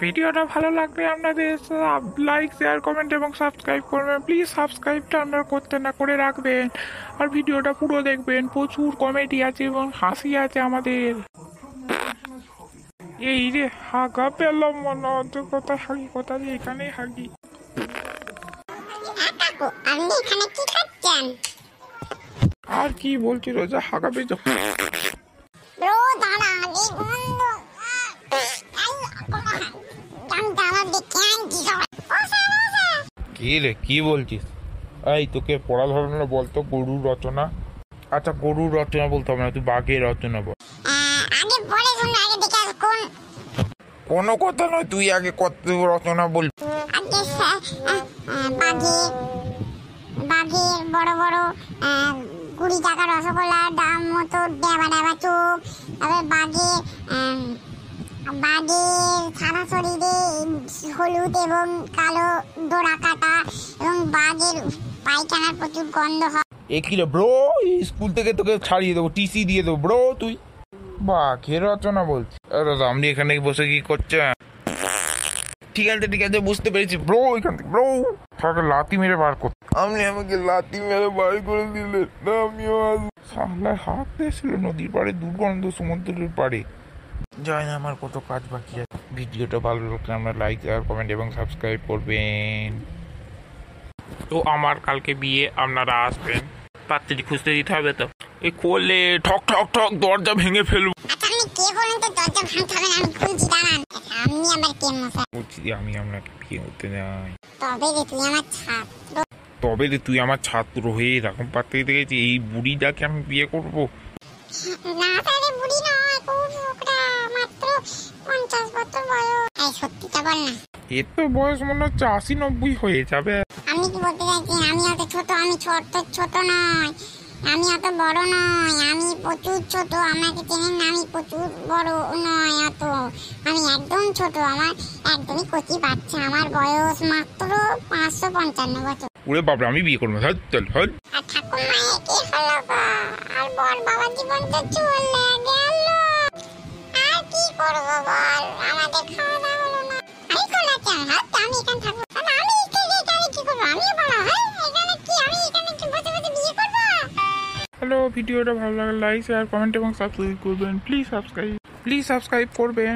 ভিডিওটা ভালো লাগলে আপনাদের লাইক শেয়ার কমেন্ট এবং সাবস্ক্রাইব করবেন। প্লিজ সাবস্ক্রাইবটা আপনারা করতে না করে রাখবেন, আর ভিডিওটা পুরো দেখবেন। প্রচুর কমেডি আছে এবং হাসি আছে আমাদের। এই রে হাগা পেলাম মনে হচ্ছে, কোথায় হাগি, কোথায় এখানেই হাগি। আপনি এখানে কি করছেন? আর কি বলছি, রোজা হাগা পেয়েছ। ব্রো দাঁড়া, এই বন্ধ। কি রে কি বলছিস? এই তোকে পড়া ধরনের বলতো গরুর রচনা। আচ্ছা গরুর রচনা বলতে হবে না, তুই বাঘের রচনা বল। আগে পড়ে শুন, আগে দেখে কোন কোনো কথা নয়, তুই আগে কত রচনা বল। আগে বাঘের বড় বড় 20 টাকা রসগোল্লার দাম মতো ডেবা ডেবা চোখ। তারপরে বাঘের সারা শরীরে হলুদ এবং কালো ডোরা কাটা, এবং বাঘের পায়খানার প্রচুর গন্ধ হয়। এ কি রে ব্রো, স্কুল থেকে তোকে ছাড়িয়ে দেবো, টিসি দিয়ে দেবো ব্রো। তুই বাঘের রচনা বলছিস? আপনি এখানে বসে কি করছে? ঠিক আছে বুঝতে পেরেছি ব্রো। এখান থেকে ব্রো তাকে লাথি মেরে বার কর। আপনি আমাকে লাথি মেরে বার করে দিলেন না, আমিও সামলায় হাঁটতে এসেছিল নদীর পাড়ে, দুর্গন্ধ সমুদ্রের পাড়ে। জানি না আমার কত কাজ বাকি আছে। ভিডিওটা ভালো লাগলে আমরা লাইক শেয়ার কমেন্ট এবং সাবস্ক্রাইব করবেন। তো আমার কালকে বিয়ে, আপনারা আসবেন। পাত্রী খুঁজতে দিতে হবে তো। এই করলে ঠক ঠক ঠক দরজা ভেঙে ফেলবো। আপনি কে বলেন তো? দরজা ভাঙতে হবে না, আমি খুলছি, দাঁড়ান। আপনি আবার কে মশাই? বলছি আমি আপনাকে বিয়ে করতে যাই। তবে রে তুই আমার ছাত্র। তবে রে তুই আমার ছাত্র হয়ে এরকম পাত্রী দেখেছি, এই বুড়িটাকে আমি বিয়ে করব? না তাহলে বুড়ি নয়, খুব ছোকরা, মাত্র 50 বছর বয়স। এই সত্যিটা বল না। এর তো বয়স মনে হচ্ছে 80-90 হয়ে যাবে। আমি কি বলতে চাইছি, আমি অত ছোট, আমি ছোট নয়, আমি অত বড় নয়, আমি প্রচুর ছোট। আমাকে চেনেন না, আমি প্রচুর বড় নয় অত, আমি একদম ছোট, আমার একদমই কচি বাচ্চা, আমার বয়স মাত্র 555 বছর। ওরে বাবা, আমি বিয়ে করবো। চল আর ঠাকুরমায়ের কি হলো গো? আর বর বাবার জীবন তো চলে গেল, আর কি করবো বল? আমাদের খাওয়া দাওয়া হলো না। আমি খোলা চাই, আমি এখানে থাকবো। আমি এখানে কি করবো? আমিও বড় হয় এখানে, কি আমি এখানে কি বসে বসে বিয়ে করবো? হ্যালো, ভিডিওটা ভালো লাগলে লাইক শেয়ার কমেন্ট এবং সাবস্ক্রাইব করবেন। প্লিজ সাবস্ক্রাইব করবেন।